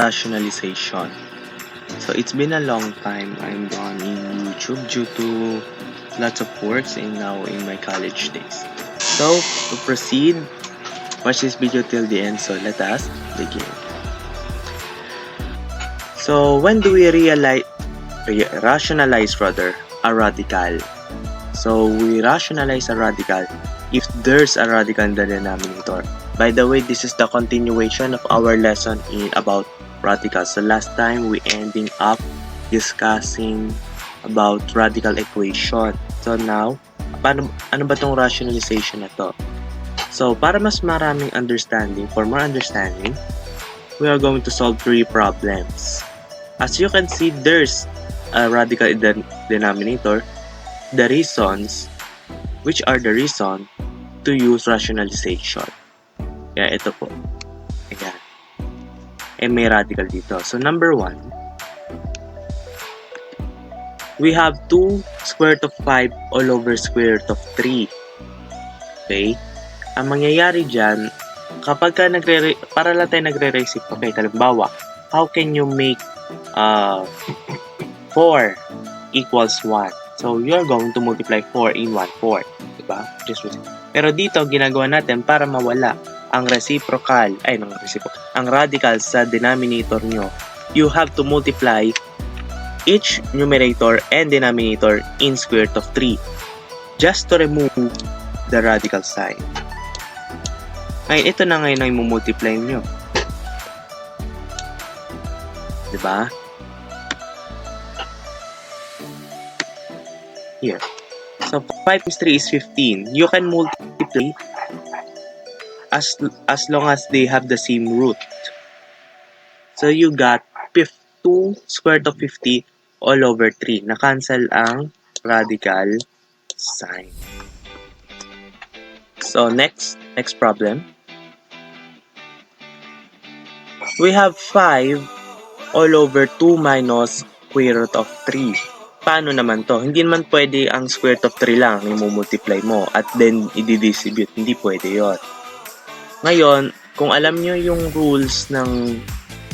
rationalization. So it's been a long time I'm gone in YouTube due to lots of works and now in my college days. So to proceed, watch this video till the end, so let us begin. So when do we rationalize a radical? So we rationalize a radical if there's a radical in the denominator. By the way, this is the continuation of our lesson about radicals. So last time we ending up discussing about radical equation. So now, ano ba tong rationalization na to? So para mas maraming understanding, for more understanding, we are going to solve 3 problems. As you can see, there's a radical in the denominator. The reasons, which are the reason to use rationalization. Kaya ito po. Ayan. May radical dito. So number 1, we have 2 square root of 5 all over square root of 3. Okay? Ang mangyayari dyan, kapag ka para lang tayo nagre-reciprocate, halimbawa, how can you make 4 equals 1? So, you're going to multiply 4 in 1, 4. Diba? Pero dito, ginagawa natin para mawala ang ang radical sa denominator nyo. You have to multiply each numerator and denominator in square root of 3 just to remove the radical sign. Ngayon, ito na ngayon ang i-multiply nyo. Diba? Here. So, 5 times 3 is 15. You can multiply as long as they have the same root. So, you got 2 square root of 50 all over 3. Na-cancel ang radical sign. So, next problem. We have 5 all over 2 minus square root of 3. Paano naman to? Hindi naman pwede ang square root of 3 lang i-multiply mo at then i-distribute. Hindi pwede yon. Ngayon, kung alam nyo yung rules ng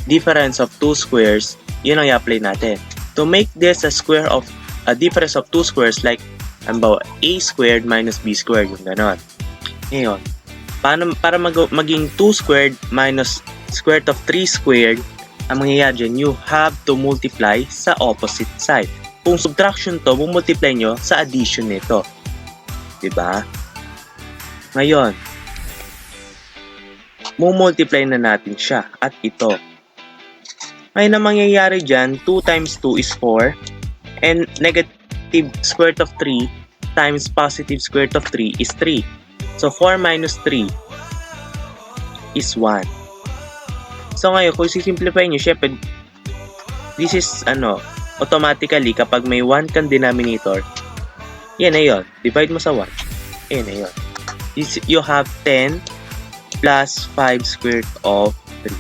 difference of 2 squares, yun ang i-apply natin. To make this a difference of 2 squares, like a squared minus b squared, yung ganon. Ngayon, para maging 2 squared minus square root of 3 squared, ang mangyayari dyan, you have to multiply sa opposite side. Kung subtraction to, multiply nyo sa addition nito. Diba? Ngayon, multiply na natin siya at ito. Ngayon, ang mangyayari dyan, 2 times 2 is 4 and negative square root of 3 times positive square root of 3 is 3. So, 4 minus 3 is 1. So, ngayon, kung sisimplify nyo, syempre, this is, automatically, kapag may 1 kang denominator, yan na yun. Divide mo sa 1. Yan na yun. You have 10 plus 5 square root of 3.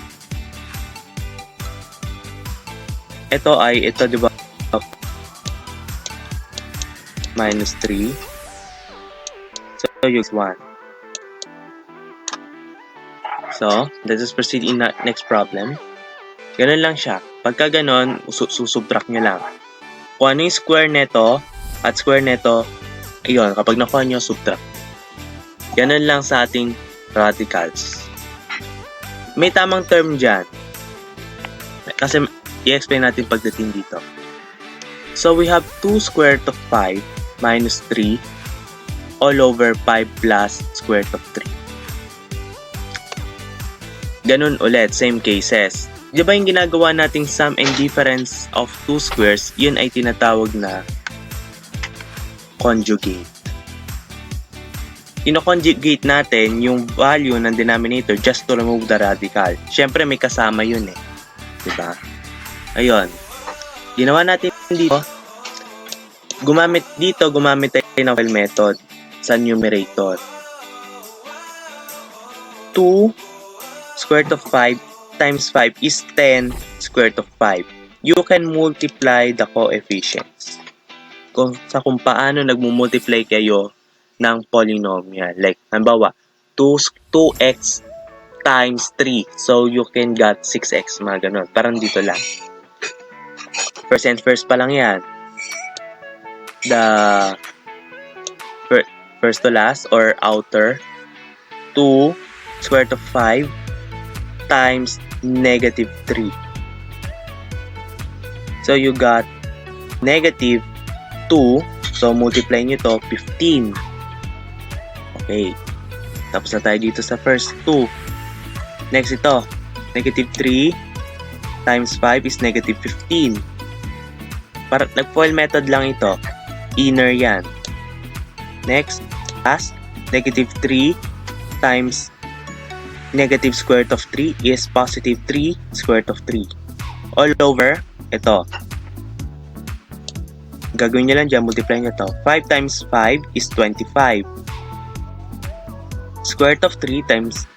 Ito, diba? Minus 3. So, use 1. So, let us proceed in the next problem. Ganun lang siya. Pagka ganon, susubtract nyo lang. Kung ano yung square neto at square neto, ayun, kapag nakuha nyo, subtract. Ganun lang sa ating radicals. May tamang term dyan. Kasi i-explain natin pagdating dito. So, we have 2 square root of 5 minus 3 all over 5 plus square root of 3. Ganun ulit, same cases. Di ba yung ginagawa nating sum and difference of 2 squares, yun ay tinatawag na conjugate. Ino-conjugate natin yung value ng denominator just to remove the radical. Siyempre may kasama yun eh. Diba? Ayun. Ginawa natin dito. Gumamit tayo ng FOIL method sa numerator. 2 square root of 5 times 5 is 10 square root of 5. You can multiply the coefficients. Kung paano nagmumultiply kayo ng polynomial. Like, halimbawa, 2x times 3. So, you can get 6x, mga ganun. Parang dito lang. First and first pa lang yan. The first to last or outer 2 square root of 5 times negative 3. So, you got negative 2. So, multiply nyo to 15. Okay. Tapos na tayo dito sa first 2. Next ito. Negative 3 times 5 is negative 15. Para nag-FOIL method lang ito. Inner yan. Next, last, negative 3 times negative square root of 3 is positive 3 square root of 3. All over, ito. Gagawin nyo lang dyan, multiply nyo to. 5 times 5 is 25. Square root of 3 times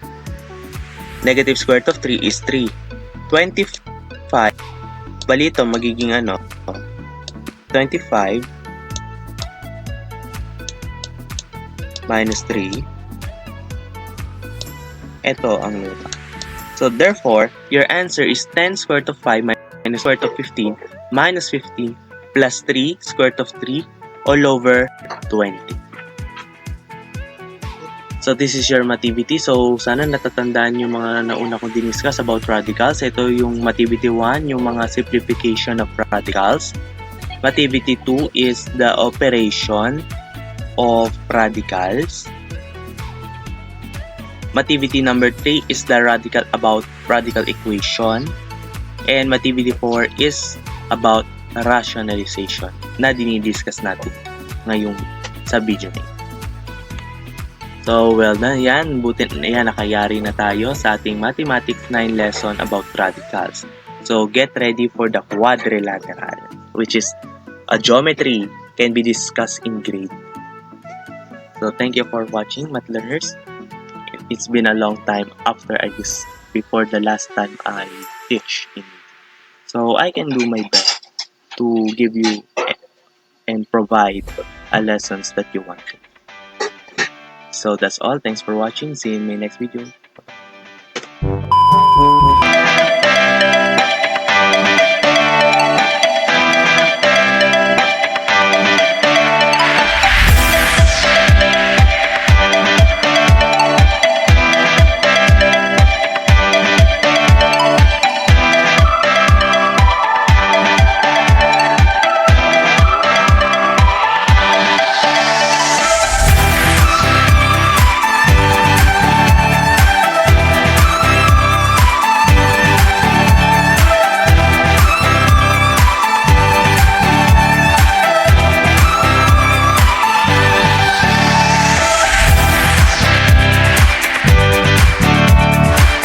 negative square root of 3 is 3. 25. Bali ito, magiging ano? 25 minus 3. Ito ang lupa. So, therefore, your answer is 10 square root of 5 minus square root of 15 minus 15 plus 3 square root of 3 all over 20. So, this is your Mativity. So, sana natatandaan yung mga nauna kong diniscuss about radicals. Ito yung Mativity 1, yung mga simplification of radicals. Mativity 2 is the operation of radicals. Mativity number 3 is the radical about radical equation. And Mativity 4 is about rationalization na dinidiscuss natin ngayong sa video na. So, well done. Yan, buti yan, nakayari na tayo sa ating Mathematics 9 lesson about radicals. So, get ready for the quadrilateral, which is a geometry can be discussed in grade. So, thank you for watching, math learners. It's been a long time before the last time I teach in it. So, I can do my best to give you and provide lessons that you want. So, that's all. Thanks for watching. See you in my next video.